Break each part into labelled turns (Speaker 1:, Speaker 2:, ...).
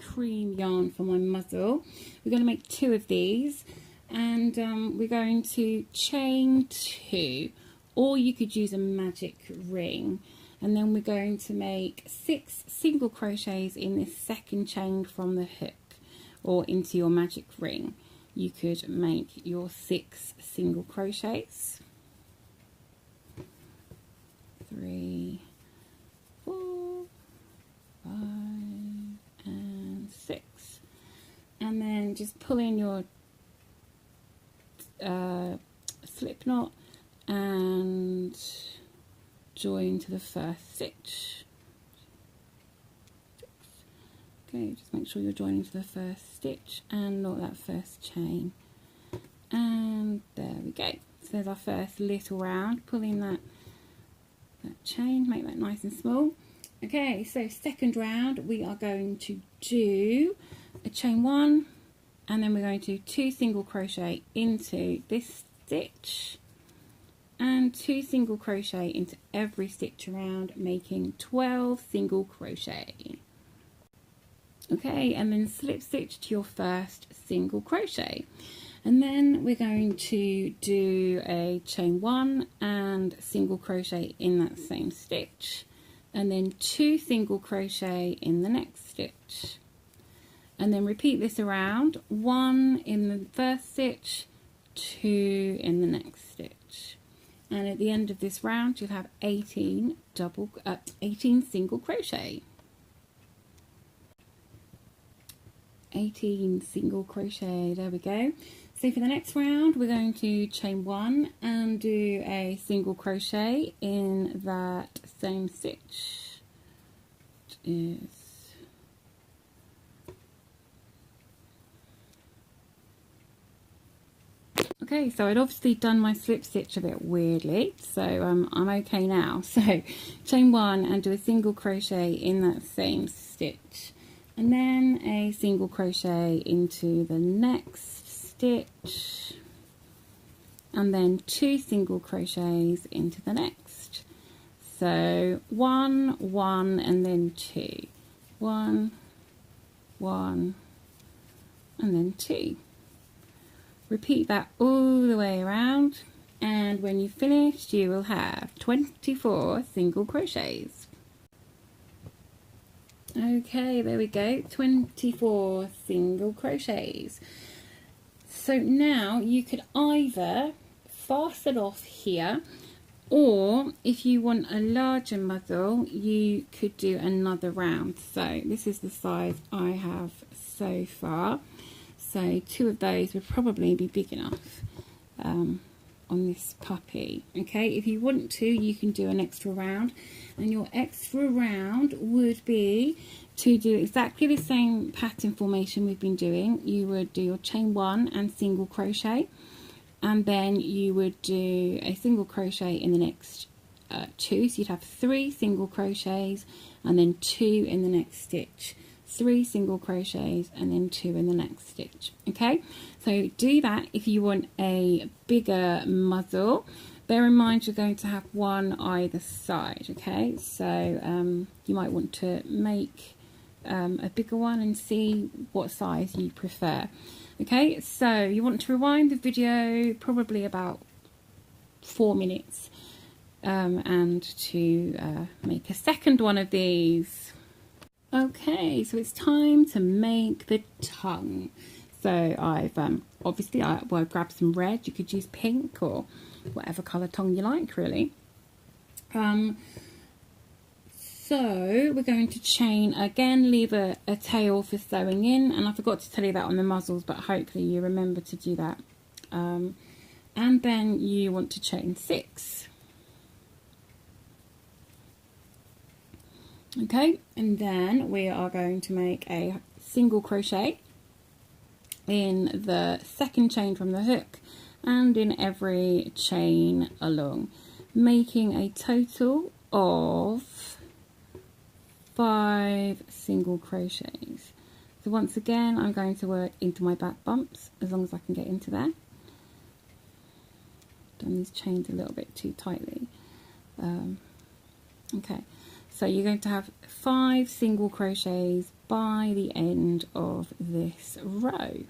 Speaker 1: cream yarn for my muzzle. We're going to make 2 of these, and we're going to chain 2, or you could use a magic ring, and then we're going to make 6 single crochets in this second chain from the hook or into your magic ring. You could make your 6 single crochets. 3, 4, 5 and 6, and then just pull in your slip knot and join to the first stitch. Okay, just make sure you're joining to the first stitch and not that first chain, and there we go. So there's our first little round. Pull in that chain, make that nice and small. Okay, so second round we are going to do a chain 1, and then we're going to do 2 single crochet into this stitch and 2 single crochet into every stitch around, making 12 single crochet. Okay, and then slip stitch to your first single crochet, and then we're going to do a chain 1 and single crochet in that same stitch, and then 2 single crochet in the next stitch, and then repeat this around, 1 in the first stitch, 2 in the next stitch, and at the end of this round you'll have 18 single crochet. 18 single crochet, there we go. So for the next round we're going to chain 1 and do a single crochet in that same stitch, which is okay. So I'd obviously done my slip stitch a bit weirdly, so I'm okay now. So chain 1 and do a single crochet in that same stitch, and then a single crochet into the next stitch, and then 2 single crochets into the next. So 1, 1 and then 2, 1, 1 and then 2. Repeat that all the way around, and when you've finished you will have 24 single crochets. Okay, there we go, 24 single crochets. So now you could either fasten off here, or if you want a larger muzzle you could do another round. So this is the size I have so far, so 2 of those would probably be big enough on this puppy. Okay, if you want to you can do an extra round, and your extra round would be to do exactly the same pattern formation we've been doing. You would do your chain 1 and single crochet, and then you would do a single crochet in the next 2, so you'd have 3 single crochets and then 2 in the next stitch, 3 single crochets and then 2 in the next stitch. Okay, so do that if you want a bigger muzzle. Bear in mind you're going to have one either side. Okay, so you might want to make a bigger one and see what size you prefer. Okay, so you want to rewind the video probably about 4 minutes and to make a second one of these. Okay, so it's time to make the tongue. So I've obviously I grabbed some red. You could use pink or whatever colour tongue you like, really. So we're going to chain again, leave a tail for sewing in, and I forgot to tell you that on the muzzles, but hopefully you remember to do that. And then you want to chain 6. Okay, and then we are going to make a single crochet in the second chain from the hook and in every chain along, making a total of 5 single crochets. So once again I'm going to work into my back bumps as long as I can get into there. Done these chains a little bit too tightly. Okay, so you're going to have 5 single crochets by the end of this row.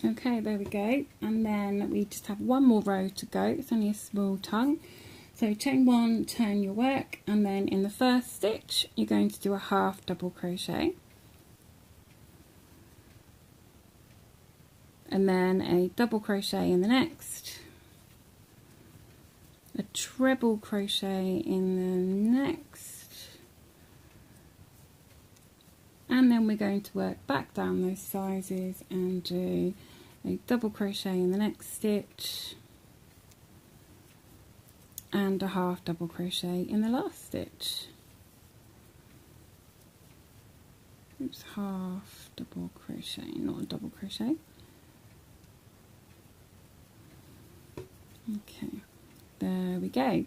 Speaker 1: Okay, there we go, and then we just have one more row to go. It's only a small tongue, so chain one, turn your work, and then in the first stitch you're going to do a half double crochet, and then a double crochet in the next, a treble crochet in the next, and then we're going to work back down those sizes and do a double crochet in the next stitch and a half double crochet in the last stitch. Oops, half double crochet, not a double crochet. Okay, there we go,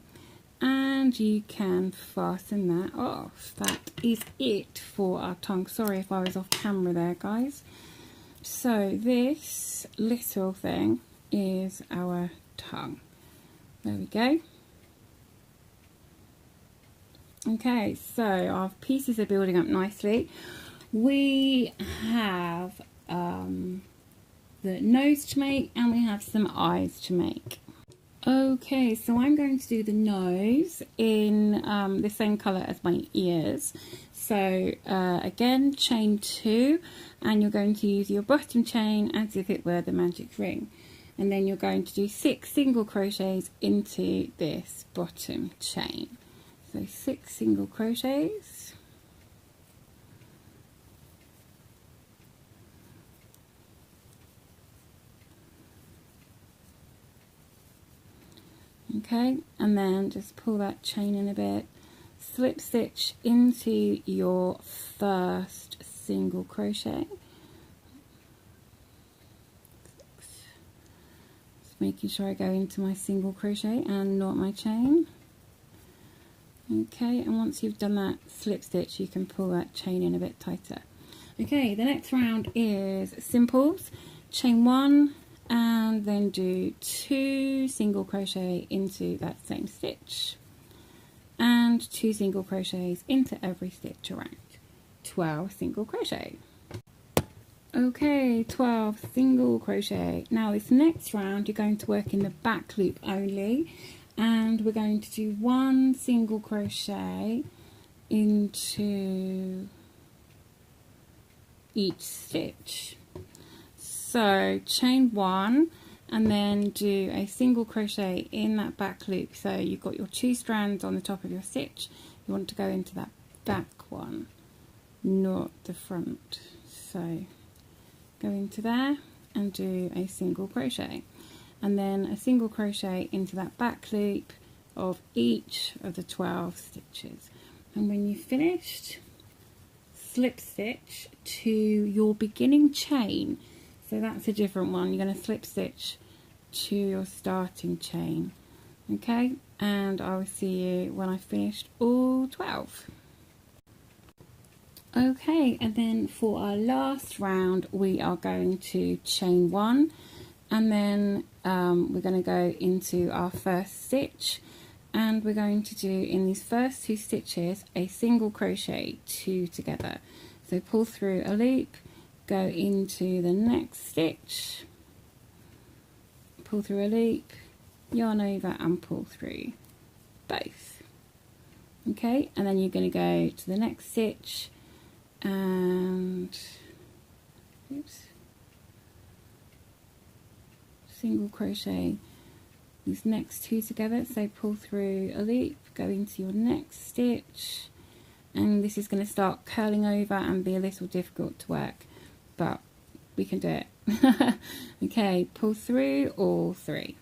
Speaker 1: and you can fasten that off. That is it for our tongue. Sorry if I was off camera there, guys. So this little thing is our tongue. There we go. Okay, so our pieces are building up nicely. We have the nose to make, and we have some eyes to make. Okay, so I'm going to do the nose in the same colour as my ears. So again, chain 2, and you're going to use your bottom chain as if it were the magic ring. And then you're going to do 6 single crochets into this bottom chain. So 6 single crochets. Okay, and then just pull that chain in a bit, slip stitch into your first single crochet, just making sure I go into my single crochet and not my chain. Okay, and once you've done that slip stitch, you can pull that chain in a bit tighter. Okay, the next round is simples, chain 1 and then do 2 single crochet into that same stitch and 2 single crochets into every stitch around, 12 single crochet. Okay, 12 single crochet. Now this next round you're going to work in the back loop only, and we're going to do 1 single crochet into each stitch. So chain 1 and then do a single crochet in that back loop. So you've got your 2 strands on the top of your stitch. You want to go into that back one, not the front. So go into there and do a single crochet, and then a single crochet into that back loop of each of the 12 stitches. And when you've finished, slip stitch to your beginning chain. So that's a different one. You're going to slip stitch to your starting chain. Okay, and I will see you when I've finished all 12. Okay, and then for our last round we are going to chain 1, and then we're going to go into our first stitch, and we're going to do in these first 2 stitches a single crochet 2 together. So pull through a loop, go into the next stitch, pull through a loop, yarn over and pull through both. Okay, and then you're going to go to the next stitch and single crochet these next 2 together. So pull through a loop, go into your next stitch, and this is going to start curling over and be a little difficult to work, but we can do it. Okay, pull through all 3,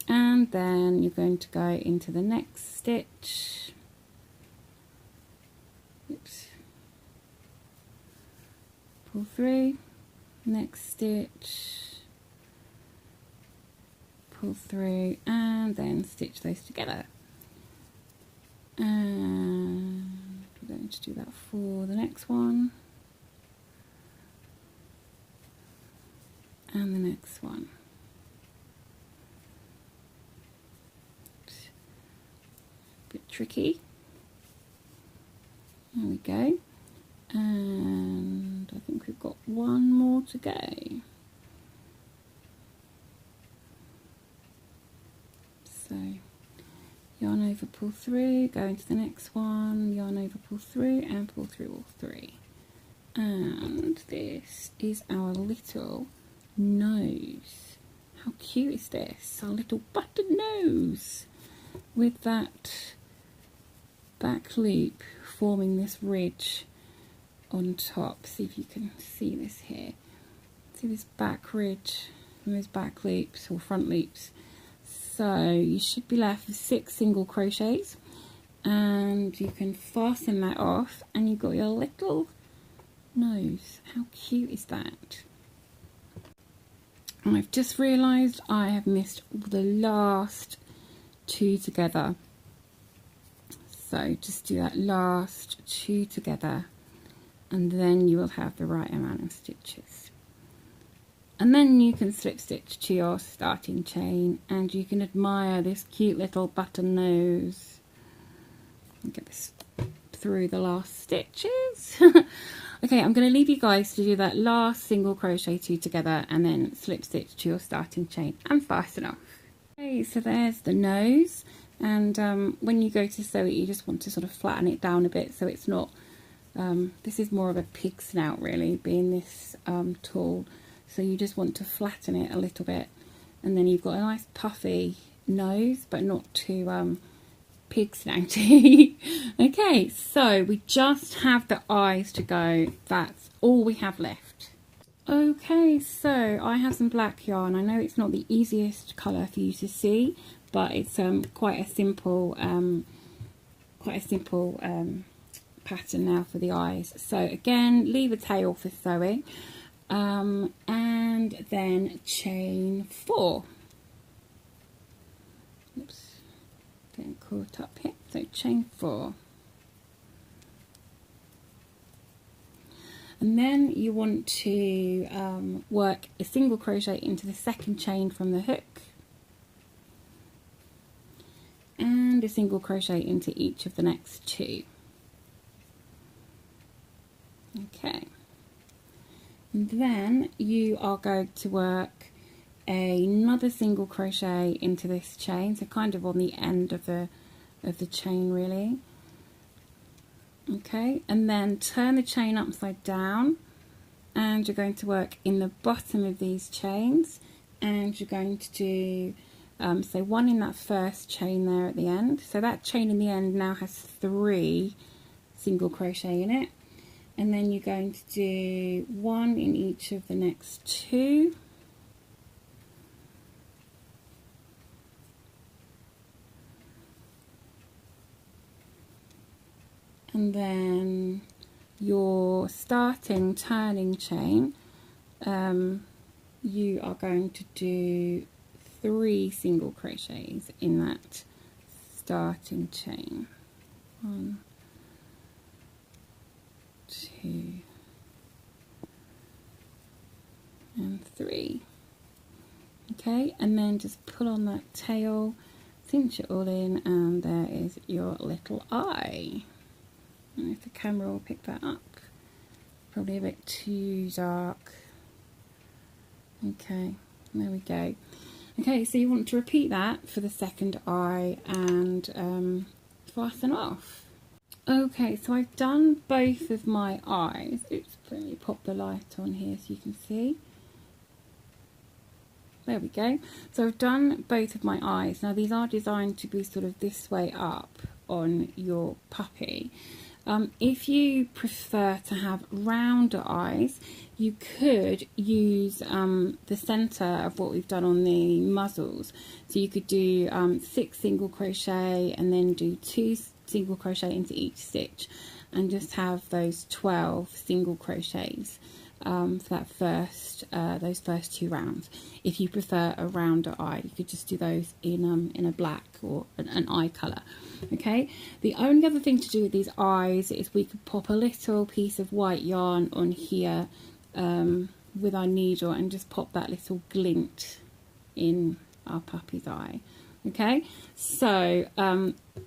Speaker 1: and then you're going to go into the next stitch. Oops. Pull through, next stitch, pull through, and then stitch those together. And we're going to do that for the next one. And the next one. tricky. There we go. And I think we've got one more to go. So yarn over, pull through, go into the next one, yarn over, pull through, and pull through all three. And this is our little nose. How cute is this? Our little button nose with that back loop forming this ridge on top. See if you can see this here. See this back ridge and those back loops or front loops. So you should be left with 6 single crochets, and you can fasten that off and you've got your little nose. How cute is that? And I've just realised I have missed the last 2 together. So just do that last 2 together and then you will have the right amount of stitches. And then you can slip stitch to your starting chain and you can admire this cute little button nose. I'll get this through the last stitches. Okay, I'm going to leave you guys to do that last single crochet 2 together and then slip stitch to your starting chain and fasten off. Okay, so there's the nose, and when you go to sew it you just want to sort of flatten it down a bit so it's not, this is more of a pig snout really, being this tall. So you just want to flatten it a little bit, and then you've got a nice puffy nose, but not too pig snouty. Okay, so we just have the eyes to go. That's all we have left. Okay, so I have some black yarn. I know it's not the easiest colour for you to see, but it's quite a simple pattern now for the eyes. So again, leave a tail for sewing. And then chain 4. Oops, getting caught up here. So chain 4. And then you want to work a single crochet into the second chain from the hook, and a single crochet into each of the next 2. Okay. And then you are going to work another single crochet into this chain, so kind of on the end of the chain really. Okay, and then turn the chain upside down, and you're going to work in the bottom of these chains, and you're going to do so 1 in that first chain there at the end. So that chain in the end now has 3 single crochet in it. And then you're going to do 1 in each of the next 2. And then your starting turning chain, you are going to do 3 single crochets in that starting chain. 1, 2 and 3. Okay, and then just pull on that tail, cinch it all in, and there is your little eye. I don't know if the camera will pick that up. Probably a bit too dark. Okay, there we go. Okay, so you want to repeat that for the second eye and fasten off. Okay, so I've done both of my eyes. Oops, let me pop the light on here so you can see. There we go. So I've done both of my eyes. Now these are designed to be sort of this way up on your puppy. If you prefer to have rounder eyes, you could use the centre of what we've done on the muzzles. So you could do 6 single crochet and then do 2 single crochet into each stitch, and just have those 12 single crochets for that those first 2 rounds. If you prefer a rounder eye, you could just do those in a black or an eye colour. Okay, the only other thing to do with these eyes is we could pop a little piece of white yarn on here with our needle and just pop that little glint in our puppy's eye. Okay, so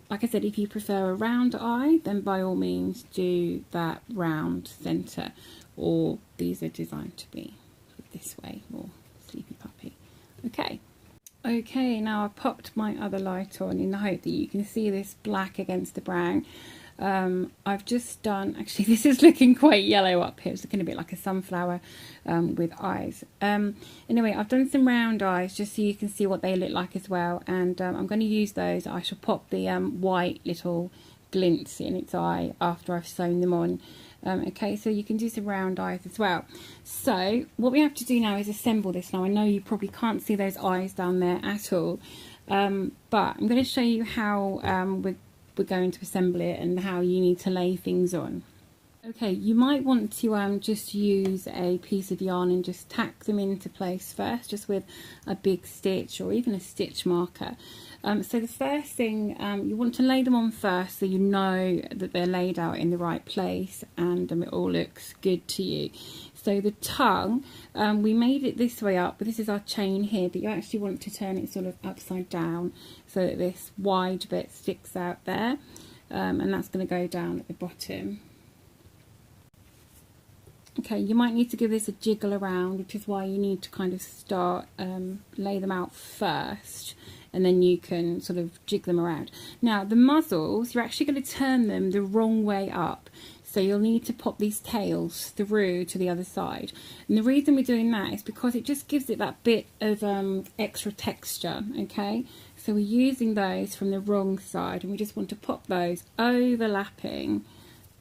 Speaker 1: like I said, if you prefer a round eye, then by all means do that round centre, or these are designed to be this way, more sleepy puppy. Okay, now I've popped my other light on in the hope that you can see this black against the brown. I've just done, actually this is looking quite yellow up here, it's looking a bit like a sunflower with eyes. Anyway, I've done some round eyes just so you can see what they look like as well, and I'm going to use those. I shall pop the white little glints in its eye after I've sewn them on. Okay, so you can do some round eyes as well. So what we have to do now is assemble this. Now I know you probably can't see those eyes down there at all, but I'm going to show you how we're going to assemble it and how you need to lay things on. Okay, you might want to just use a piece of yarn and just tack them into place first, just with a big stitch or even a stitch marker. So the first thing, you want to lay them on first so you know that they're laid out in the right place and it all looks good to you. So the tongue, we made it this way up, but this is our chain here, but you actually want to turn it sort of upside down so that this wide bit sticks out there, and that's going to go down at the bottom. Okay, you might need to give this a jiggle around, which is why you need to kind of start, lay them out first, and then you can sort of jig them around. Now the muzzles, you're actually going to turn them the wrong way up, so you'll need to pop these tails through to the other side. And the reason we're doing that is because it just gives it that bit of extra texture. Okay, so we're using those from the wrong side, and we just want to pop those overlapping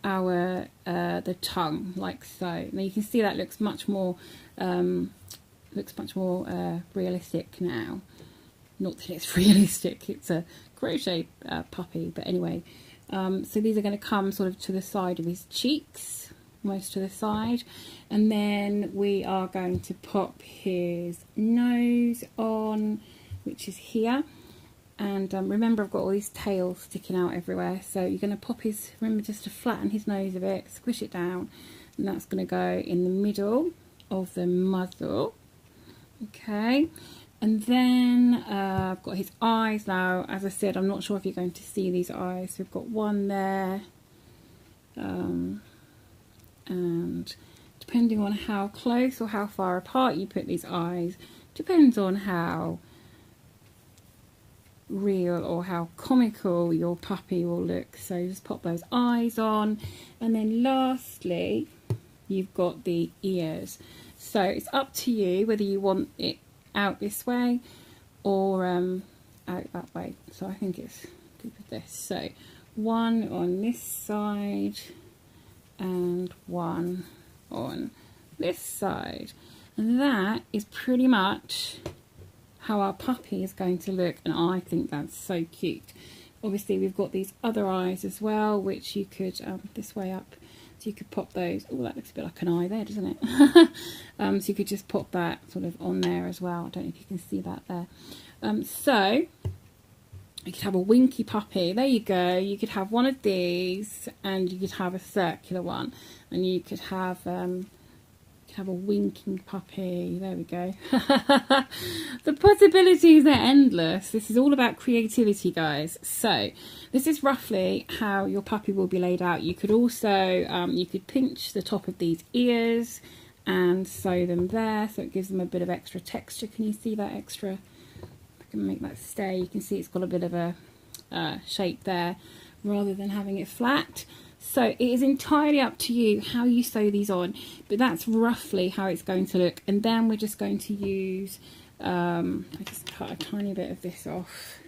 Speaker 1: our the tongue like so. Now you can see that looks much more realistic now. Not that it's realistic, it's a crochet puppy, but anyway, so these are going to come sort of to the side of his cheeks, almost to the side, and then we are going to pop his nose on, which is here. And remember, I've got all these tails sticking out everywhere, so you're going to pop his, remember just to flatten his nose a bit, squish it down, and that's going to go in the middle of the muzzle. Okay, and then I've got his eyes now. As I said, I'm not sure if you're going to see these eyes. We've got one there, and depending on how close or how far apart you put these eyes, depends on how real or how comical your puppy will look. So just pop those eyes on, and then lastly you've got the ears. So it's up to you whether you want it out this way or out that way. So I think it's good with this. So one on this side and one on this side, and that is pretty much how our puppy is going to look, and I think that's so cute. Obviously we've got these other eyes as well, which you could this way up, so you could pop those. Oh, that looks a bit like an eye there, doesn't it? So you could just pop that sort of on there as well. I don't know if you can see that there. So you could have a winky puppy, there you go. You could have one of these, and you could have a circular one, and you could have a winking puppy. There we go. The possibilities are endless. This is all about creativity, guys. So this is roughly how your puppy will be laid out. You could also you could pinch the top of these ears and sew them there, so it gives them a bit of extra texture. Can you see that extra? I can make that stay. You can see it's got a bit of a shape there rather than having it flat. So it is entirely up to you how you sew these on, but that's roughly how it's going to look. And then we're just going to use, I just cut a tiny bit of this off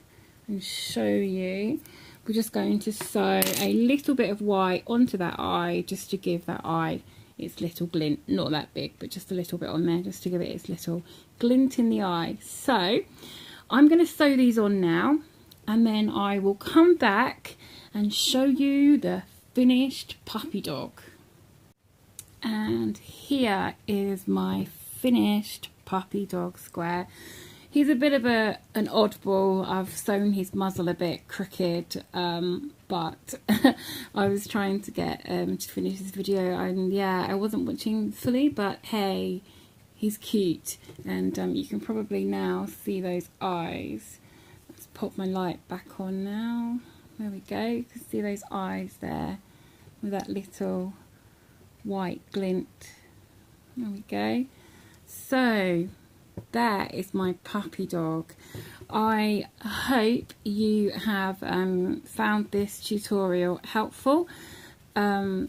Speaker 1: and show you. We're just going to sew a little bit of white onto that eye, just to give that eye its little glint. Not that big, but just a little bit on there, just to give it its little glint in the eye. So I'm going to sew these on now, and then I will come back and show you the finished puppy dog. And here is my finished puppy dog square. He's a bit of an oddball. I've sewn his muzzle a bit crooked, but I was trying to get to finish this video, and yeah, I wasn't watching fully, but hey, he's cute. And you can probably now see those eyes. Let's pop my light back on now. There we go. You can see those eyes there with that little white glint. There we go. So there is my puppy dog. I hope you have found this tutorial helpful. Yeah,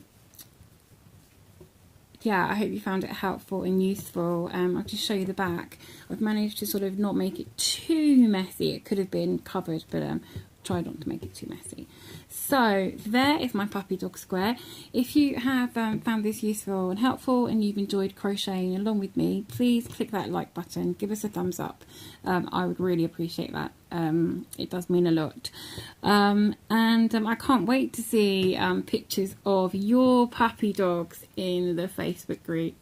Speaker 1: I hope you found it helpful and useful. I'll just show you the back. I've managed to sort of not make it too messy. It could have been covered, but tried not to make it too messy. So there is my puppy dog square. If you have found this useful and helpful and you've enjoyed crocheting along with me, please click that like button, give us a thumbs up. I would really appreciate that. It does mean a lot. And I can't wait to see pictures of your puppy dogs in the Facebook group.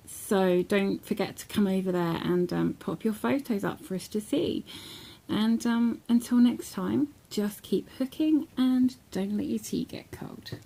Speaker 1: So don't forget to come over there and pop your photos up for us to see. And until next time, just keep hooking and don't let your tea get cold.